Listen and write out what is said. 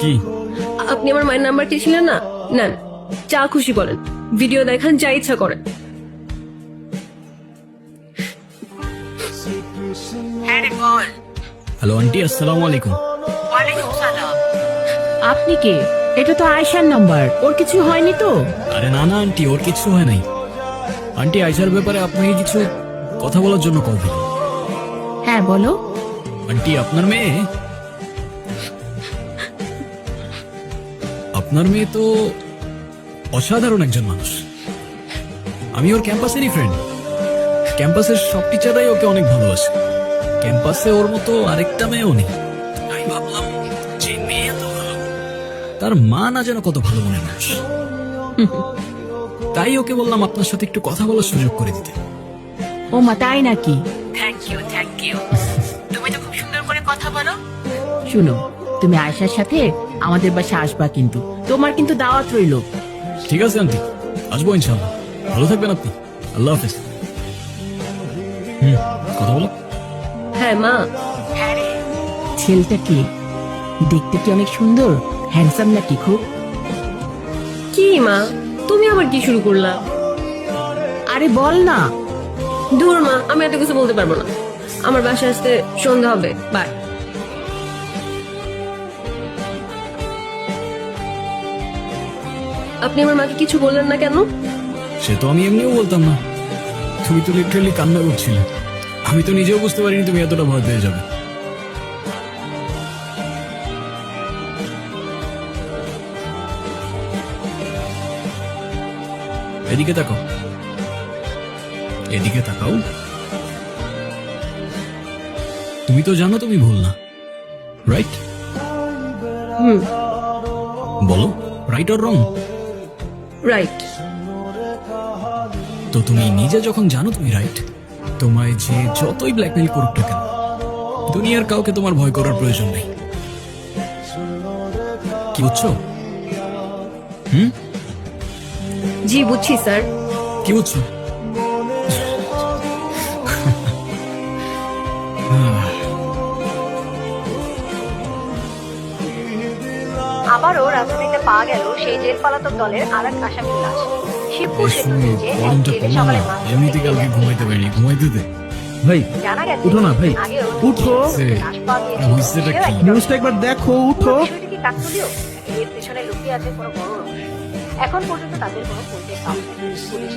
কি? আপনি আমার মায়ের নাম্বার চেয়েছিলেন না, নেন, যা খুশি বলেন, ভিডিও দেখান, যা ইচ্ছা করেন। হ্যালো আন্টি, আসসালামু আলাইকুম। আপনি কে? এটা তো আয়শার নাম্বার, ওর কিছু হয়নি তো? আরে না না আন্টি, ওর কিছু হয় নাই। আন্টি, আয়শার ব্যাপারে আপনাকে কিছু কথা বলার জন্য কল দিলাম। হ্যাঁ বলো। আন্টি, আপনার মেয়ে তো অসাধারণ একজন মানুষ। আমি ওর ক্যাম্পাসেরই ফ্রেন্ড। ক্যাম্পাসের সব টিচাররাই ওকে অনেক ভালোবাসে। ক্যাম্পাসে ওর মতো আরেকটা মেয়েও নেই। আমি ভাবলাম যে মেয়ে এত ভালো, তার মা না যেন কত ভালো মনের মানুষ। তাই ওকে বললাম আপনার সাথে একটু কথা বলার সুযোগ করে দিতে। ও মা, তাই নাকি? Thank you. তুমি তো খুব সুন্দর করে কথা বলো। শুনো, তুমি আয়শার সাথে আমাদের বাসায় আসবা, কিন্তু তোমার কিন্তু দাওয়াত রইলো। ঠিক আছে আন্টি, আসবো ইনশাল্লাহ। ভালো থাকবেন আপনি। আল্লাহ হাফেজ। কথা বলো। হ্যাঁ মা। ছেলেটা কি দেখতে, কি অনেক সুন্দর, হ্যান্ডসাম নাকি খুব? কি মা, তুমি আবার কি শুরু করলা? আরে বল না। দূর মা, আমি এত কিছু বলতে পারবো না। আমার বাসায় আসতে সন্ধ্যা হবে, বাই। আপনি আমার মাকে কিছু বললেন না কেন? সে তো আমি এমনিও বলতাম না। তুমি তো লিটারালি কান্না করছিলে। আমি তো নিজেও বুঝতে পারিনি তুমি এতটা ভয় পেয়ে যাবে। এদিকে তাকাও, এদিকে তাকাও। তুমি তো জানো তুমি ভুল না, রাইট? বলো, রাইট অর রং? রাইট। তো তুমি নিজে যখন জানো তুমি রাইট, তোমায় যে যতই ব্ল্যাকমেইল করুক না কেন, দুনিয়ার কাউকে তোমার ভয় করার প্রয়োজন নেই। কি বুঝছো? জি বুঝছি স্যার। কি বুঝছো? আবারও রাজধানীতে পাওয়া গেল সেই জেল পলাতক দলের আর এক আসামির লাশ। শিবপুর সেতুর নিচে এক গরমটা জেলে কমা সকালে না, মাছ এমনিতে ধরতে কালকে গিয়ে ঘুমাইতে পারিনি, ঘুমাইতে দে। ভাই জানা গেছে উঠো না ভাই, আগেও উঠো। লাশ পাওয়া গিয়েছিল। বুঝতেটা কি? নিউজটা একবার দেখো, উঠো। পুরো বিষয়টি কি কাকতালীয়? এর পেছনে লুকিয়ে আছে কোনো বড় রহস্য। এখন পর্যন্ত তাদের কোনো পরিচয় পাওয়া যায়নি। পুলিশ